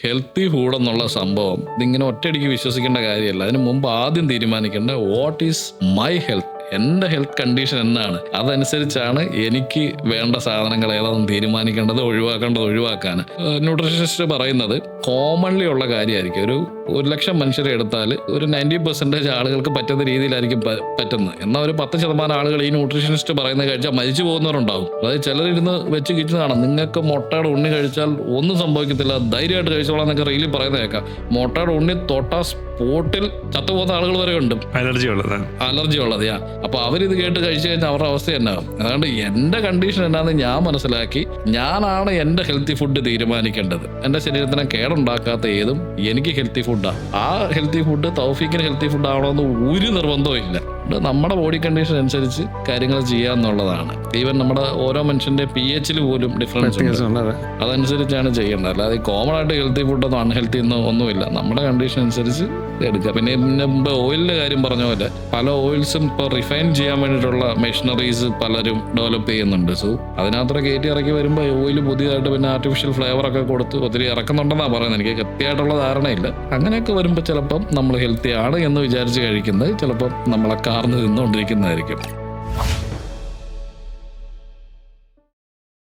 Healthy food എന്നുള്ള സംഭവം ഇതിങ്ങനെ ഒറ്റയടിക്ക് വിശ്വസിക്കേണ്ട കാര്യമല്ല. അതിന് മുമ്പ് ആദ്യം തീരുമാനിക്കേണ്ട വാട്ട് ഈസ് മൈ ഹെൽത്ത്, എൻ്റെ ഹെൽത്ത് കണ്ടീഷൻ എന്നാണ്. അതനുസരിച്ചാണ് എനിക്ക് വേണ്ട സാധനങ്ങൾ ഏതാണെന്ന് തീരുമാനിക്കേണ്ടത്, ഒഴിവാക്കാൻ. ന്യൂട്രീഷനിസ്റ്റ് പറയുന്നത് കോമൺലി ഉള്ള കാര്യമായിരിക്കും. ഒരു 1,00,000 മനുഷ്യരെ എടുത്താൽ ഒരു 90% ആളുകൾക്ക് പറ്റുന്ന രീതിയിലായിരിക്കും പറ്റുന്നത്. എന്നാൽ ഒരു 10% ആളുകൾ ഈ ന്യൂട്രീഷനിസ്റ്റ് പറയുന്നത് കഴിച്ചാൽ മരിച്ചു പോകുന്നവരുണ്ടാവും. അതായത് ചിലരിരുന്ന് വെച്ച് കിച്ചുന്നതാണ്, നിങ്ങൾക്ക് മുട്ടയുടെ ഉണ്ണി കഴിച്ചാൽ ഒന്നും സംഭവിക്കത്തില്ല, ധൈര്യമായിട്ട് കഴിച്ചോളാം എന്നൊക്കെ റീലിൽ പറയുന്നത് കേൾക്കാം. മുട്ടയുടെ ഉണ്ണി തൊട്ടാ സ്പോട്ടിൽ ചത്തുപോകുന്ന ആളുകൾ വരെ ഉണ്ട്, അലർജി ഉള്ളത്. അപ്പൊ അവരിത് കേട്ട് കഴിച്ചു കഴിഞ്ഞാൽ അവരുടെ അവസ്ഥ എന്നാകും. അതുകൊണ്ട് എന്റെ കണ്ടീഷൻ എന്നാന്ന് ഞാൻ മനസ്സിലാക്കി ഞാനാണ് എന്റെ ഹെൽത്തി ഫുഡ് തീരുമാനിക്കേണ്ടത്. എന്റെ ശരീരത്തിന് കേടുണ്ടാക്കാത്ത ഏതും എനിക്ക് ഹെൽത്തി ഫുഡാണ്. ആ ഹെൽത്തി ഫുഡ് തൗഫീക്കിന് ഹെൽത്തി ഫുഡ് ആണോന്ന് ഒരു നിർബന്ധവും ഇല്ല. നമ്മുടെ ബോഡി കണ്ടീഷൻ അനുസരിച്ച് കാര്യങ്ങൾ ചെയ്യാന്നുള്ളതാണ്. ഈവൻ നമ്മുടെ ഓരോ മനുഷ്യന്റെ pH പോലും ഡിഫറൻസ് ഉണ്ട്, അതനുസരിച്ചാണ് ചെയ്യേണ്ടത്. അല്ലാതെ കോമൺ ആയിട്ട് ഹെൽത്തി ഫുഡൊന്നും അൺഹെൽത്തി എന്നോ ഒന്നുമില്ല. നമ്മുടെ കണ്ടീഷൻ അനുസരിച്ച് എടുക്കുക. പിന്നെ മുമ്പ് ഓയിലിന്റെ കാര്യം പറഞ്ഞ പോലെ പല ഓയിൽസും ഇപ്പൊ റിഫൈൻ ചെയ്യാൻ വേണ്ടിയിട്ടുള്ള മെഷീനറീസ് പലരും ഡെവലപ്പ് ചെയ്യുന്നുണ്ട്. സോ അതിനകത്ത് കയറ്റി ഇറക്കി വരുമ്പോൾ ഓയിൽ പുതിയതായിട്ട് പിന്നെ ആർട്ടിഫിഷ്യൽ ഫ്ലേവർ ഒക്കെ കൊടുത്ത് ഒത്തിരി ഇറക്കുന്നുണ്ടെന്നാണ് പറയുന്നത്. എനിക്ക് കൃത്യമായിട്ടുള്ള ധാരണയില്ല. അങ്ങനെയൊക്കെ വരുമ്പോൾ ചിലപ്പം നമ്മൾ ഹെൽത്തി ആണ് എന്ന് വിചാരിച്ച് കഴിക്കുന്നത് ചിലപ്പം നമ്മളെ കാർന്ന് തിന്നുകൊണ്ടിരിക്കുന്നതായിരിക്കും.